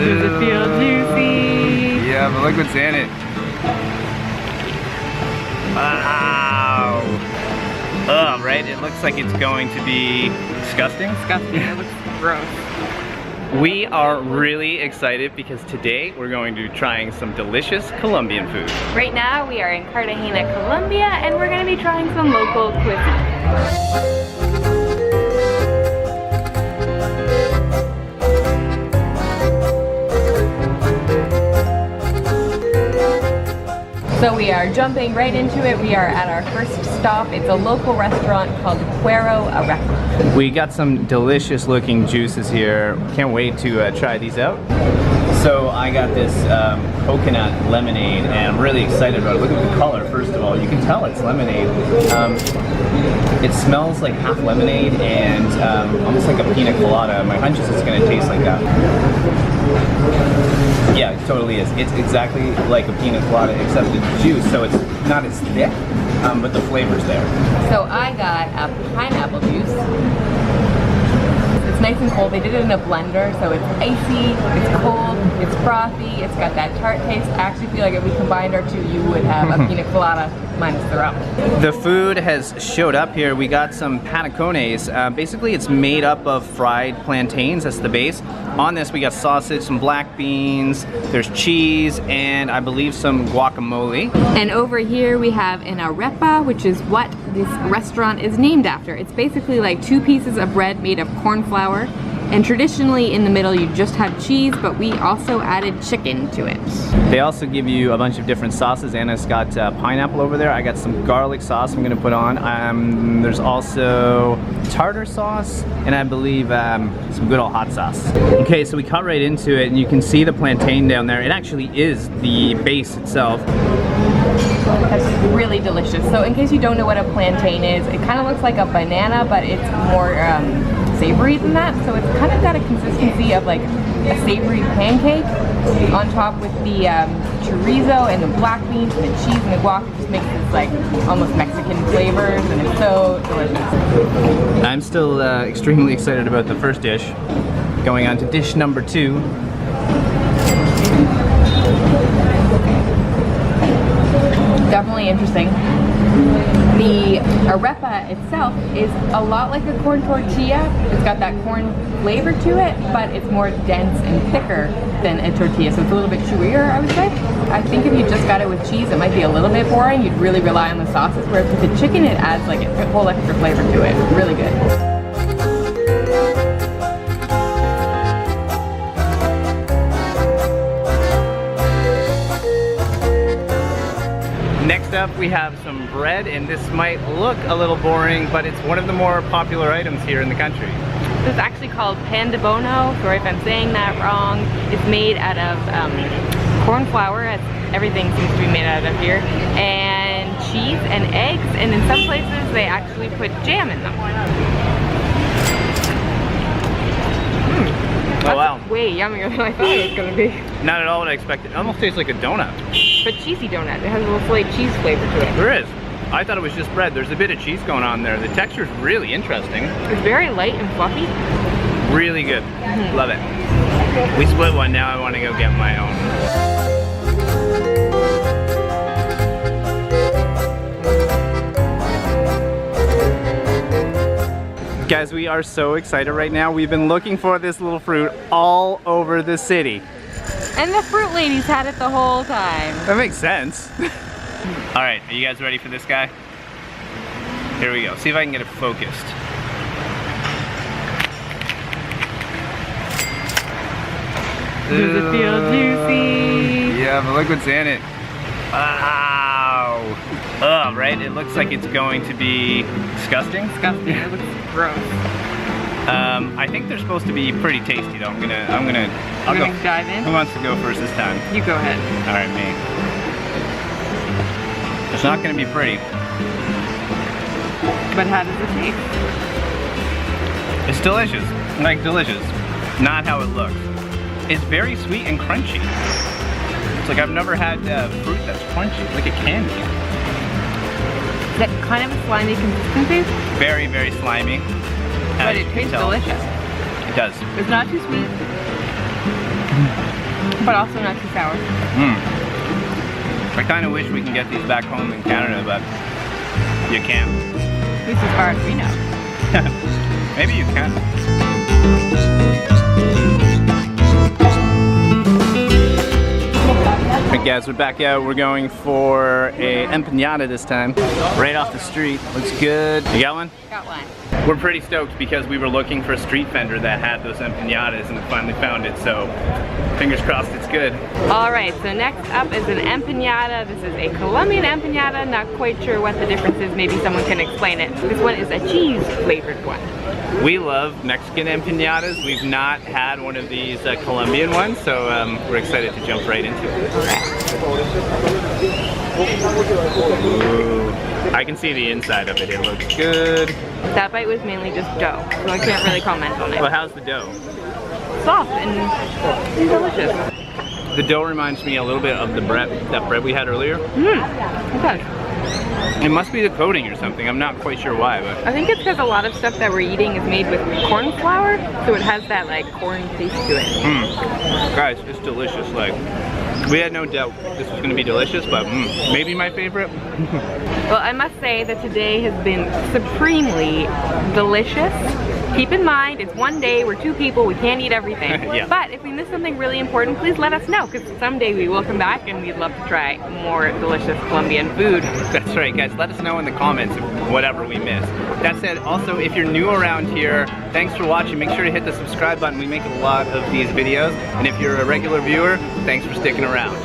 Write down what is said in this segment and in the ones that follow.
Does it feel juicy? Yeah, but look what's in it. Wow. Oh, right? It looks like it's going to be disgusting. Disgusting. It looks gross. We are really excited because today we're going to be trying some delicious Colombian food. Right now we are in Cartagena, Colombia, and we're going to be trying some local cuisine. So we are jumping right into it. We are at our first stop. It's a local restaurant called Arepa. We got some delicious looking juices here. Can't wait to try these out. So I got this coconut lemonade and I'm really excited about it. Look at the color, first of all. You can tell it's lemonade. It smells like half lemonade and almost like a pina colada. My hunch is it's gonna taste like that. Yeah, it totally is. It's exactly like a pina colada except it's juice, so it's not as thick, but the flavor's there. So I got a pineapple juice. It's nice and cold. They did it in a blender, so it's icy, it's cold, it's frothy, it's got that tart taste. I actually feel like if we combined our two, you would have a pina colada minus the rum. The food has showed up here. We got some Patacones. Basically, it's made up of fried plantains. That's the base. On this, we got sausage, some black beans, there's cheese, and I believe some guacamole. And over here we have an arepa, which is what this restaurant is named after. It's basically like two pieces of bread made of corn flour. And traditionally in the middle you just have cheese, but we also added chicken to it. They also give you a bunch of different sauces. Anna's got pineapple over there. I got some garlic sauce I'm gonna put on. There's also tartar sauce, and I believe some good old hot sauce. Okay, so we cut right into it, and you can see the plantain down there. It actually is the base itself. That's really delicious. So in case you don't know what a plantain is, it kind of looks like a banana, but it's more savory than that. So it's kind of got a consistency of like a savory pancake on top with the chorizo and the black beans and the cheese and the guac. It just makes this like almost Mexican flavors, and it's so delicious. I'm still extremely excited about the first dish. Going on to dish number 2. Definitely interesting. The arepa itself is a lot like a corn tortilla. It's got that corn flavor to it, but it's more dense and thicker than a tortilla, so it's a little bit chewier, I would say. I think if you just got it with cheese, it might be a little bit boring. You'd really rely on the sauces, whereas with the chicken, it adds like a whole extra flavor to it. Really good. Next up, we have some bread, and this might look a little boring, but it's one of the more popular items here in the country. This is actually called Pandebonos. Sorry if I'm saying that wrong. It's made out of corn flour, as everything seems to be made out of here, and cheese and eggs, and in some places they actually put jam in them. Oh wow. Way yummier than I thought it was gonna be. Not at all what I expected. It almost tastes like a donut. But cheesy donut. It has a little slight cheese flavor to it. There is. I thought it was just bread. There's a bit of cheese going on there. The texture is really interesting. It's very light and fluffy. Really good. Love it. We split one. Now I want to go get my own. Guys, we are so excited right now. We've been looking for this little fruit all over the city. And the fruit ladies had it the whole time. That makes sense. All right, are you guys ready for this guy? Here we go. See if I can get it focused. Does it feel juicy? Yeah, but look what's in it. Wow. Oh, right? It looks like it's going to be disgusting. Disgusting. It looks gross. I think they're supposed to be pretty tasty though. I'll go. Dive in? Who wants to go first this time? You go ahead. All right, me. It's not gonna be pretty. But how does it taste? It's delicious. Like delicious. Not how it looks. It's very sweet and crunchy. It's like I've never had fruit that's crunchy, like a candy. Is that kind of a slimy consistency? Very, very slimy. But it tastes delicious. It does. It's not too sweet. but also not too sour. I kind of wish we can get these back home in Canada, but you can't. At least as far as we know. Maybe you can. Alright guys, we're back out. We're going for a empanada this time. Right off the street. Looks good. You got one? Got one. We're pretty stoked because we were looking for a street vendor that had those empanadas and we finally found it, so fingers crossed it's good. Alright, so next up is an empanada. This is a Colombian empanada. Not quite sure what the difference is. Maybe someone can explain it. This one is a cheese flavored one. We love Mexican empanadas. We've not had one of these Colombian ones, so we're excited to jump right into it. Ooh, I can see the inside of it. It looks good. That bite was mainly just dough, so I can't really comment on it. Well, how's the dough? Soft and delicious. The dough reminds me a little bit of the bread, that bread we had earlier. Okay. It must be the coating or something. I'm not quite sure why, but I think it's because a lot of stuff that we're eating is made with corn flour, so it has that like corn taste to it. Guys, it's delicious. Like, we had no doubt this was gonna be delicious, but maybe my favorite. Well, I must say that today has been supremely delicious. Keep in mind, it's one day, we're two people, we can't eat everything. Yeah. But if we miss something really important, please let us know, because someday we will come back and we'd love to try more delicious Colombian food. That's right, guys. Let us know in the comments whatever we missed. That said, also, if you're new around here, thanks for watching. Make sure to hit the subscribe button. We make a lot of these videos. And if you're a regular viewer, thanks for sticking around.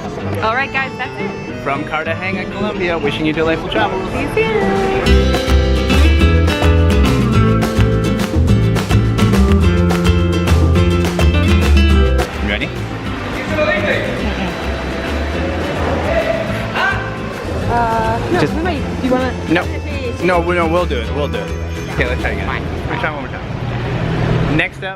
All right, guys, that's it. From Cartagena, Colombia, wishing you delightful travels. See you soon. Ready? No, Just- we might, do you wanna? No, we'll do it. Okay, let's try again. Let's try one more time. Next up.